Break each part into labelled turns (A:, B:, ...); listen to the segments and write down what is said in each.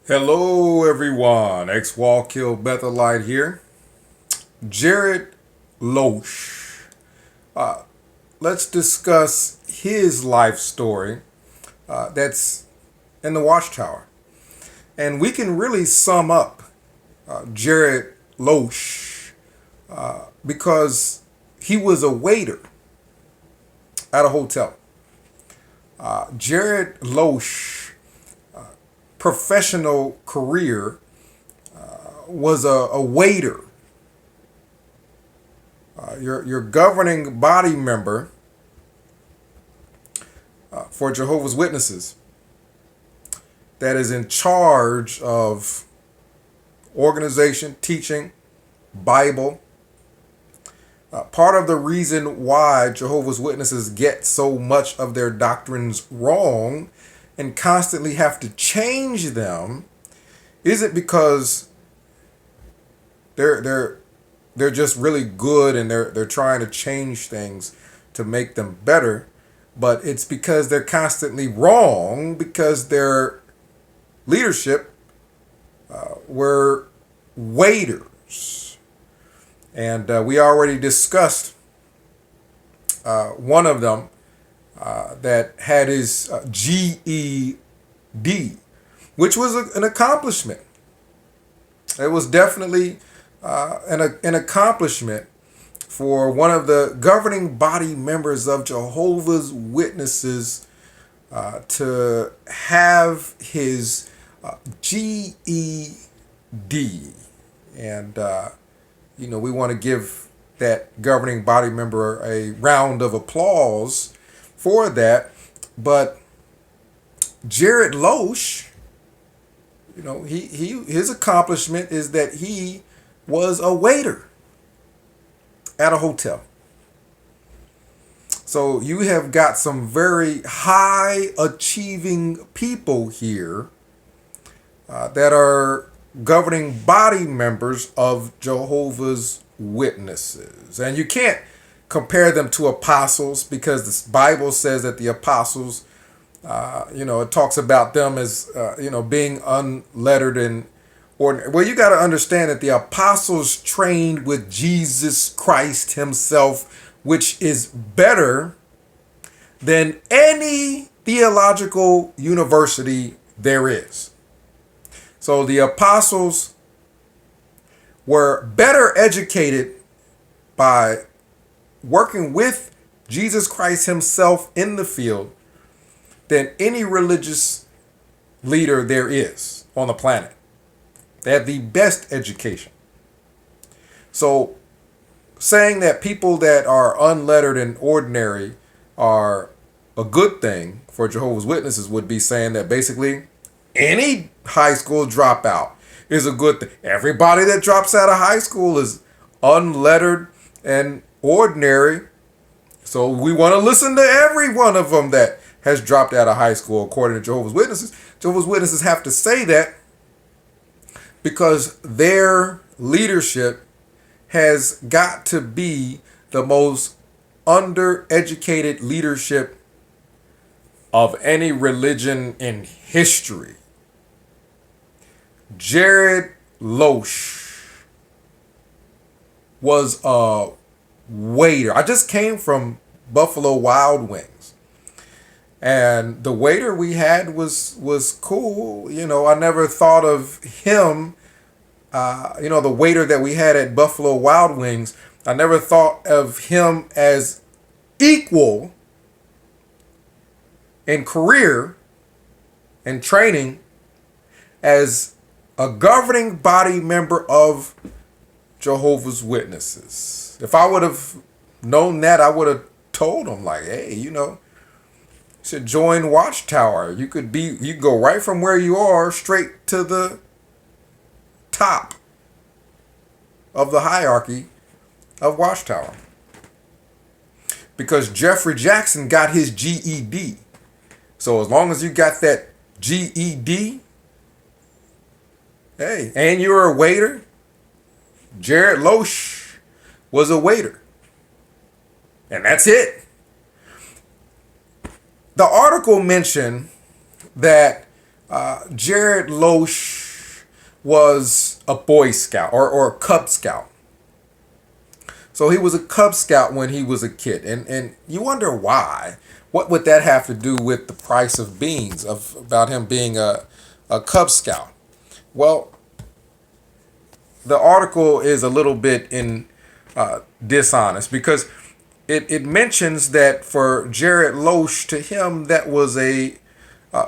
A: Hello everyone, X-Wall Kill Bethelite here. Gerrit Loesch. Let's discuss his life story that's in the Watchtower. And we can really sum up Gerrit Loesch because he was a waiter at a hotel. Gerrit Loesch professional career was a waiter. Your governing body member for Jehovah's Witnesses that is in charge of organization, teaching, Bible. Part of the reason why Jehovah's Witnesses get so much of their doctrines wrong and constantly have to change them isn't because they're just really good and they're trying to change things to make them better, but it's because they're constantly wrong because their leadership were waiters. And we already discussed one of them that had his GED, which was an accomplishment. It was definitely an accomplishment for one of the governing body members of Jehovah's Witnesses to have his GED. And, we want to give that governing body member a round of applause for that. But Gerrit Loesch, his accomplishment is that he was a waiter at a hotel. So you have got some very high achieving people here that are governing body members of Jehovah's Witnesses. And you can't compare them to apostles because the Bible says that the apostles, it talks about them as, being unlettered and ordinary. Well, you got to understand that the apostles trained with Jesus Christ himself, which is better than any theological university there is. So the apostles were better educated by working with Jesus Christ himself in the field than any religious leader there is on the planet. They have the best education. So saying that people that are unlettered and ordinary are a good thing for Jehovah's Witnesses would be saying that basically any high school dropout is a good thing. Everybody that drops out of high school is unlettered and ordinary. So we want to listen to every one of them that has dropped out of high school, according to Jehovah's Witnesses. Jehovah's Witnesses have to say that because their leadership has got to be the most undereducated leadership of any religion in history. Gerrit Loesch was a waiter. I just came from Buffalo Wild Wings, and the waiter we had was cool. I never thought of him. The waiter that we had at Buffalo Wild Wings, I never thought of him as equal in career and training as a governing body member of Jehovah's Witnesses. If I would have known that, I would have told him, like, hey, you should join Watchtower. You could go right from where you are straight to the top of the hierarchy of Watchtower. Because Jeffrey Jackson got his GED. So as long as you got that GED, hey, and you're a waiter, Gerrit Loesch was a waiter. And that's it. The article mentioned that Gerrit Loesch was a Boy Scout or a Cub Scout. So he was a Cub Scout when he was a kid. And you wonder why. What would that have to do with the price of beans, about him being a Cub Scout? Well, the article is a little bit dishonest, because it mentions that for Gerrit Loesch, to him, that was a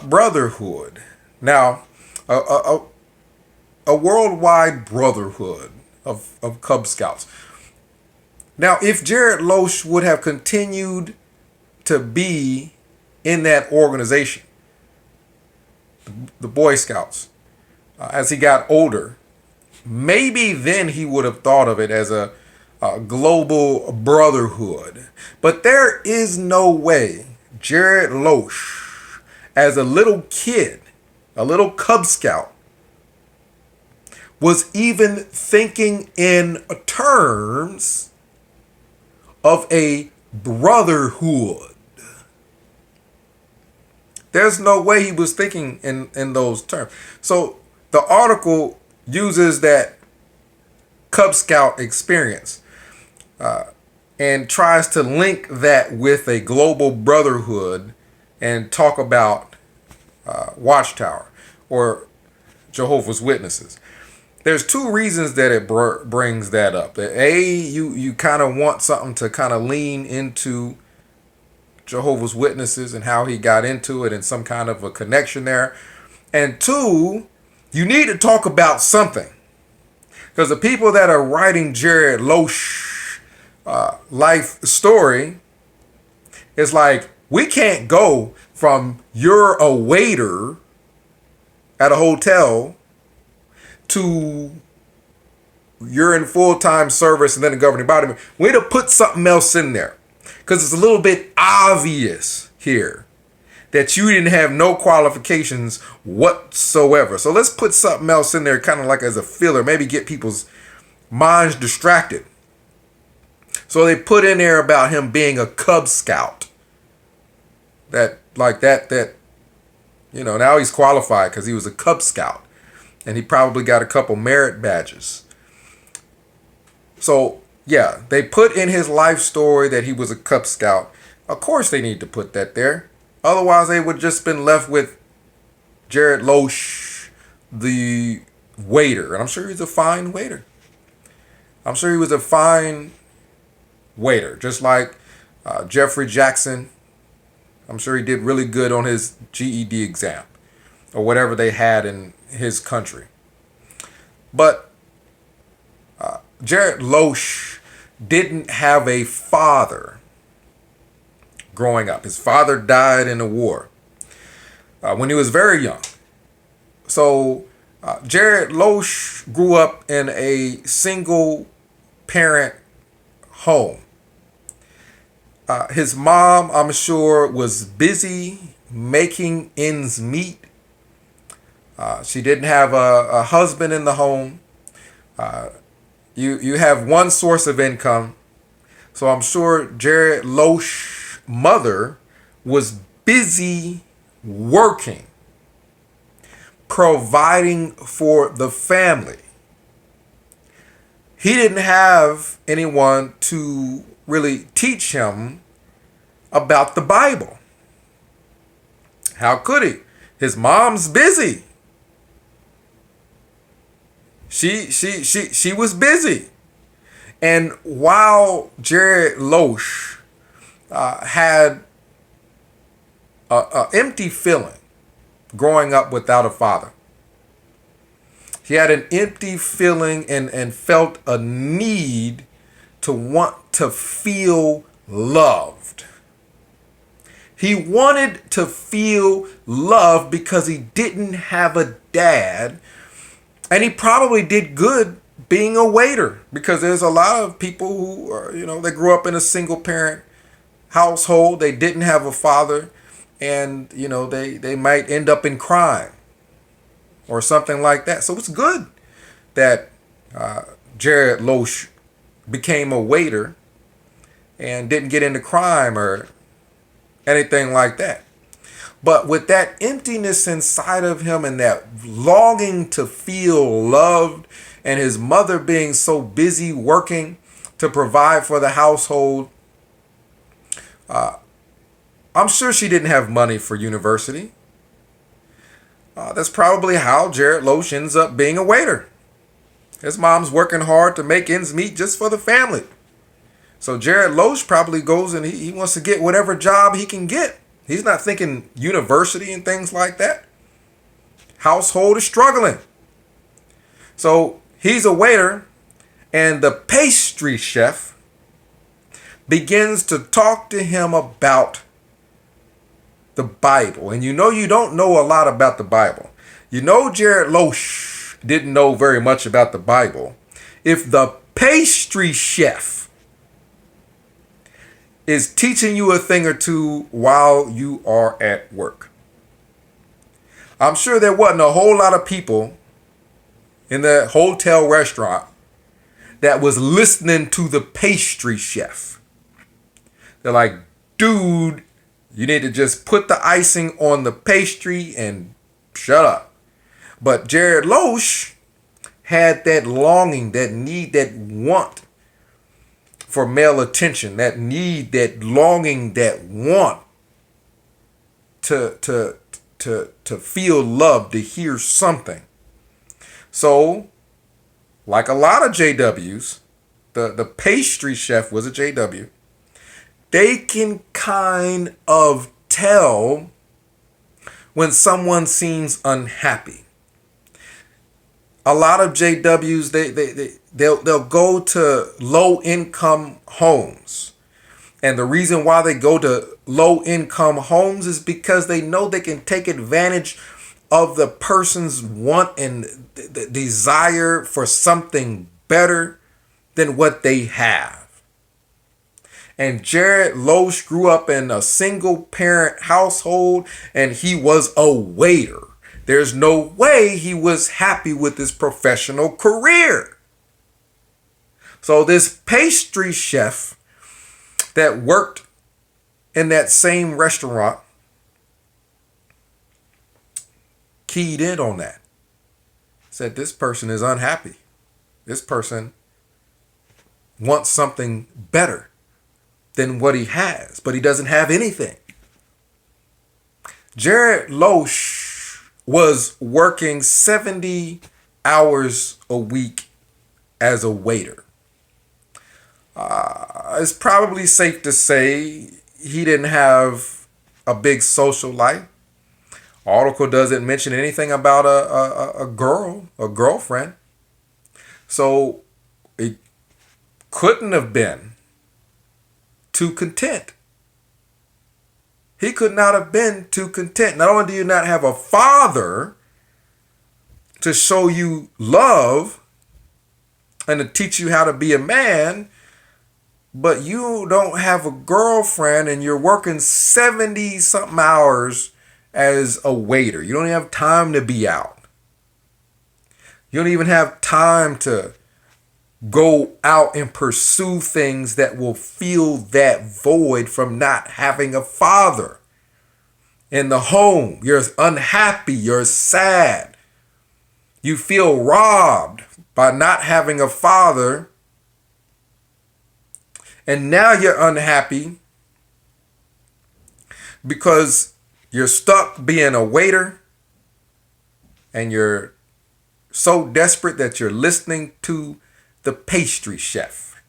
A: brotherhood. Now, a worldwide brotherhood of Cub Scouts. Now, if Gerrit Loesch would have continued to be in that organization, the Boy Scouts, as he got older, maybe then he would have thought of it as a global brotherhood. But there is no way Gerrit Loesch, as a little kid, a little Cub Scout, was even thinking in terms of a brotherhood. There's no way he was thinking in those terms. So the article uses that Cub Scout experience and tries to link that with a global brotherhood and talk about Watchtower or Jehovah's Witnesses. There's two reasons that it brings that up. A, you kind of want something to kind of lean into Jehovah's Witnesses and how he got into it and some kind of a connection there. And two, you need to talk about something. Because the people that are writing Gerrit Loesch life story, it's like, we can't go from you're a waiter at a hotel to you're in full-time service and then a governing body. We need to put something else in there, because it's a little bit obvious here that you didn't have no qualifications whatsoever. So let's put something else in there, kind of like as a filler, maybe get people's minds distracted. So they put in there about him being a Cub Scout. That now he's qualified because he was a Cub Scout. And he probably got a couple merit badges. So, yeah, they put in his life story that he was a Cub Scout. Of course they need to put that there. Otherwise, they would just been left with Gerrit Loesch, the waiter. And I'm sure he's a fine waiter. I'm sure he was a fine waiter. Just like Jeffrey Jackson. I'm sure he did really good on his GED exam, or whatever they had in his country. But Gerrit Loesch didn't have a father growing up. His father died in the war when he was very young. So Gerrit Loesch grew up in a single parent home. His mom, I'm sure, was busy making ends meet. She didn't have a husband in the home. You have one source of income. So I'm sure Gerrit Loesch's mother was busy working, providing for the family. He didn't have anyone to really teach him about the Bible. How could he? His mom's busy. She was busy. And while Gerrit Loesch had an empty feeling growing up without a father, he had an empty feeling and felt a need to want to feel loved. He wanted to feel loved because he didn't have a dad. And he probably did good being a waiter, because there's a lot of people who are, they grew up in a single parent household. They didn't have a father, and, they might end up in crime or something like that. So it's good that Gerrit Loesch became a waiter and didn't get into crime or anything like that. But with that emptiness inside of him and that longing to feel loved, and his mother being so busy working to provide for the household, I'm sure she didn't have money for university. That's probably how Gerrit Loesch ends up being a waiter. His mom's working hard to make ends meet just for the family. So Gerrit Loesch probably goes and he wants to get whatever job he can get. He's not thinking university and things like that. Household is struggling. So he's a waiter, and the pastry chef begins to talk to him about the Bible. And you don't know a lot about the Bible. Gerrit Loesch didn't know very much about the Bible. If the pastry chef is teaching you a thing or two while you are at work, I'm sure there wasn't a whole lot of people in the hotel restaurant that was listening to the pastry chef. They're like, dude, you need to just put the icing on the pastry and shut up. But Gerrit Loesch had that longing, that need, that want for male attention, that need, that longing, that want to feel loved, to hear something. So, like a lot of JWs, the pastry chef was a JW. They can kind of tell when someone seems unhappy. A lot of JWs, they'll go to low-income homes. And the reason why they go to low-income homes is because they know they can take advantage of the person's want and the desire for something better than what they have. And Gerrit Loesch grew up in a single-parent household, and he was a waiter. There's no way he was happy with his professional career. So this pastry chef that worked in that same restaurant keyed in on that. Said this person is unhappy. This person wants something better than what he has, but he doesn't have anything. Gerrit Loesch was working 70 hours a week as a waiter. It's probably safe to say he didn't have a big social life. Article doesn't mention anything about a girlfriend. So it couldn't have been too content. He could not have been too content. Not only do you not have a father to show you love and to teach you how to be a man, but you don't have a girlfriend and you're working 70 something hours as a waiter. You don't even have time to be out. You don't even have time to go out and pursue things that will fill that void from not having a father in the home. You're unhappy. You're sad. You feel robbed by not having a father. And now you're unhappy because you're stuck being a waiter and you're so desperate that you're listening to the pastry chef.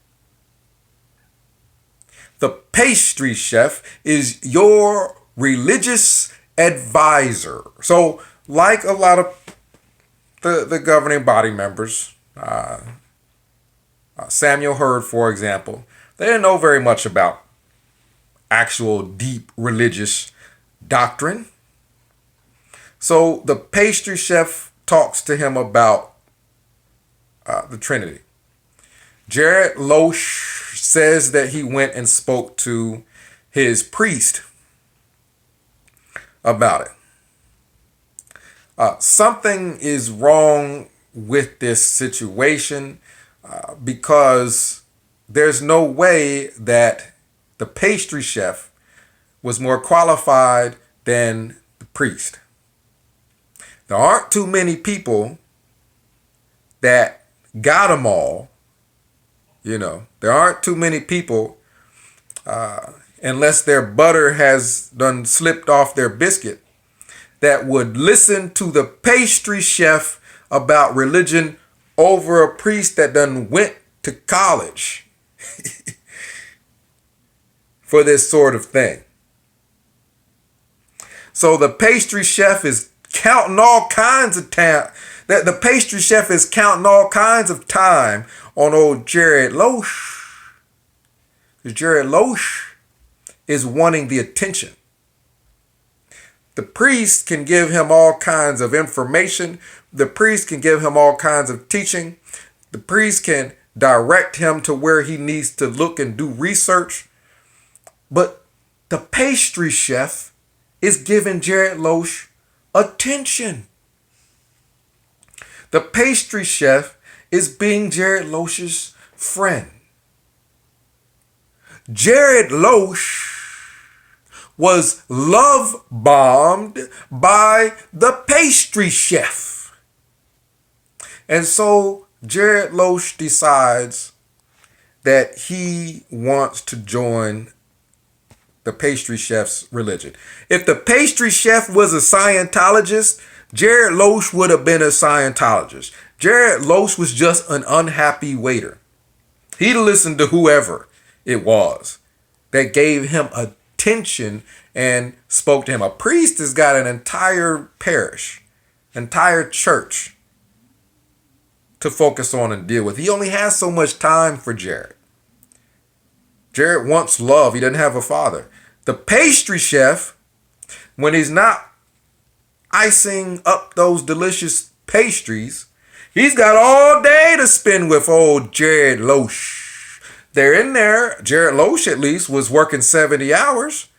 A: The pastry chef is your religious advisor. So like a lot of the governing body members, Samuel Hurd, for example, they didn't know very much about actual deep religious doctrine. So the pastry chef talks to him about the Trinity. Gerrit Loesch says that he went and spoke to his priest about it. Something is wrong with this situation because there's no way that the pastry chef was more qualified than priest. There aren't too many people that got them all. There aren't too many people, unless their butter has done slipped off their biscuit, that would listen to the pastry chef about religion over a priest that done went to college for this sort of thing. So the pastry chef is counting all kinds of time. The pastry chef is counting all kinds of time on old Gerrit Loesch. Because Gerrit Loesch is wanting the attention. The priest can give him all kinds of information. The priest can give him all kinds of teaching. The priest can direct him to where he needs to look and do research. But the pastry chef is giving Gerrit Loesch attention. The pastry chef is being Gerrit Loesch's friend. Gerrit Loesch was love bombed by the pastry chef. And so Gerrit Loesch decides that he wants to join the pastry chef's religion. If the pastry chef was a Scientologist, Gerrit Loesch would have been a Scientologist. Gerrit Loesch was just an unhappy waiter. He listened to whoever it was that gave him attention and spoke to him. A priest has got an entire parish, entire church to focus on and deal with. He only has so much time for Gerrit. Gerrit wants love. He doesn't have a father. The pastry chef, when he's not icing up those delicious pastries, he's got all day to spend with old Gerrit Loesch. They're in there. Gerrit Loesch, at least, was working 70 hours.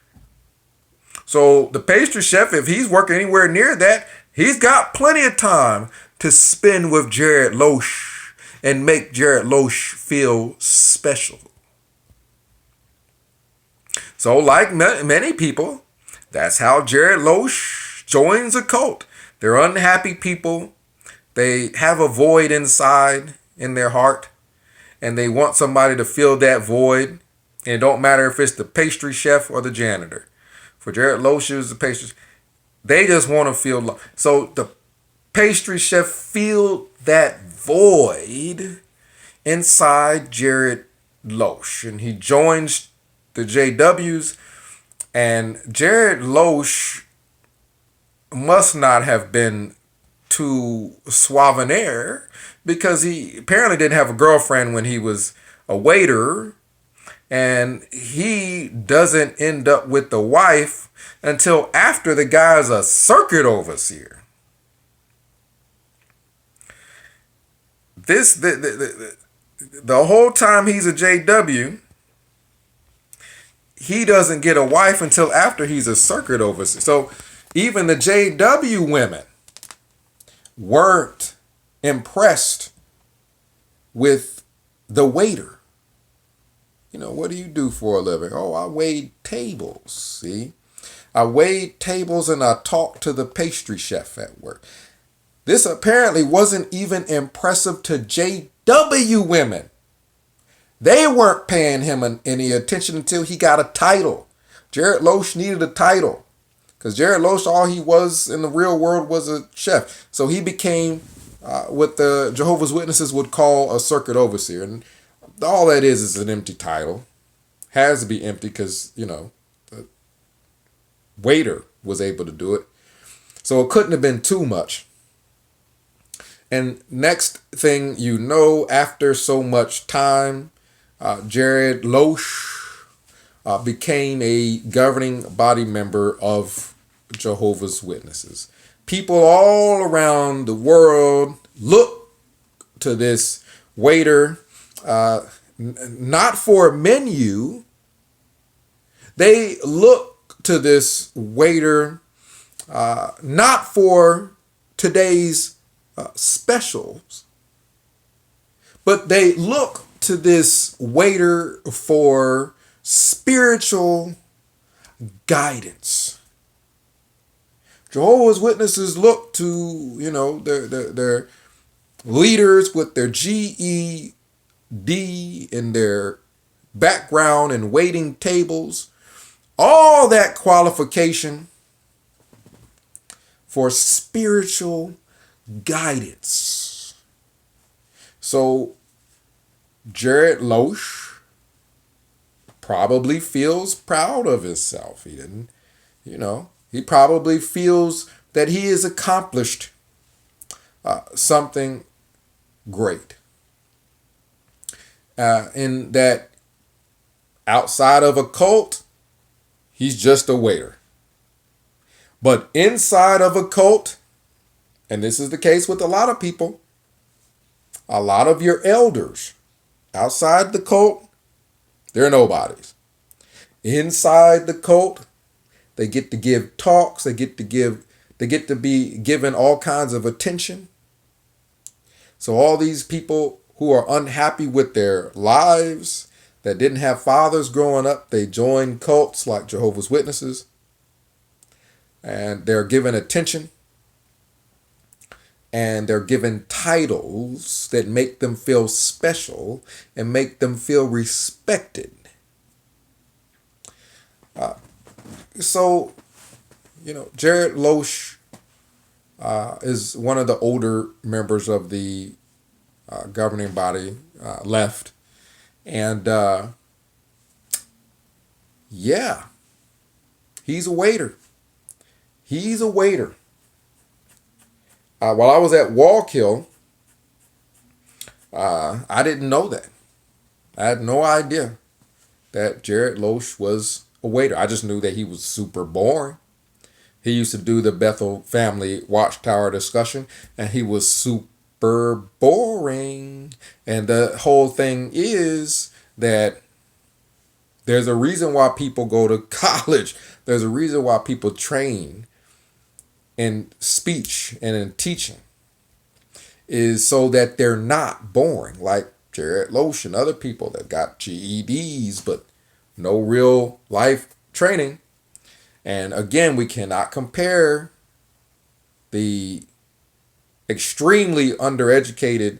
A: So the pastry chef, if he's working anywhere near that, he's got plenty of time to spend with Gerrit Loesch and make Gerrit Loesch feel special. So like many people, that's how Gerrit Loesch joins a cult. They're unhappy people. They have a void inside in their heart, and they want somebody to fill that void. And it don't matter if it's the pastry chef or the janitor. For Gerrit Loesch, it was the pastry. They just want to feel love. So the pastry chef filled that void inside Gerrit Loesch, and he joins the JWs. And Gerrit Loesch must not have been too suavinaire, because he apparently didn't have a girlfriend when he was a waiter, and he doesn't end up with the wife until after the guy's a circuit overseer. The whole time he's a JW, he doesn't get a wife until after he's a circuit overseer. So even the JW women weren't impressed with the waiter. What do you do for a living? Oh, I wait tables. See, I wait tables and I talk to the pastry chef at work. This apparently wasn't even impressive to JW women. They weren't paying him any attention until he got a title. Gerrit Loesch needed a title, because Gerrit Loesch, all he was in the real world was a chef. So he became what the Jehovah's Witnesses would call a circuit overseer. And all that is an empty title. Has to be empty because, the waiter was able to do it. So it couldn't have been too much. And next thing you know, after so much time, Gerrit Loesch became a governing body member of Jehovah's Witnesses. People all around the world look to this waiter, not for a menu. They look to this waiter not for today's specials, but they look to this waiter for spiritual guidance. Jehovah's Witnesses look to, their leaders with their GED in their background and waiting tables, all that qualification for spiritual guidance. So gerrit Loesch probably feels proud of himself. He didn't, he probably feels that he has accomplished something great. In that outside of a cult, he's just a waiter. But inside of a cult, and this is the case with a lot of people, a lot of your elders outside the cult, they're nobodies. Inside the cult, they get to give talks, they get to be given all kinds of attention. So all these people who are unhappy with their lives, that didn't have fathers growing up, they join cults like Jehovah's Witnesses, and they're given attention, and they're given titles that make them feel special and make them feel respected. So, gerrit Loesch is one of the older members of the governing body left. And he's a waiter. He's a waiter. While I was at Wallkill, I didn't know that. I had no idea that gerrit Loesch was a waiter. I just knew that he was super boring. He used to do the Bethel family watchtower discussion, and he was super boring. And the whole thing is that there's a reason why people go to college. There's a reason why people train in speech and in teaching, is so that they're not boring, like gerrit Loesch and other people that got GEDs but no real life training. And again, we cannot compare the extremely undereducated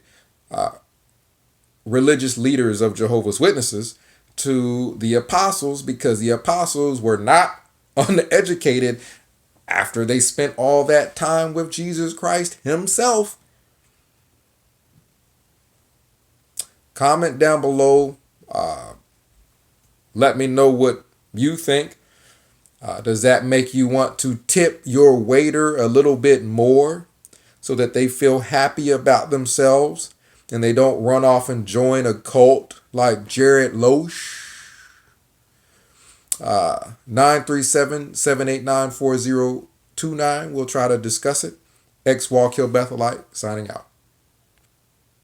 A: religious leaders of Jehovah's Witnesses to the apostles, because the apostles were not uneducated after they spent all that time with Jesus Christ himself. Comment down below. Let me know what you think. Does that make you want to tip your waiter a little bit more so that they feel happy about themselves and they don't run off and join a cult like gerrit Loesch? 937-789-4029. We'll try to discuss it. Wallkill Bethelite signing out.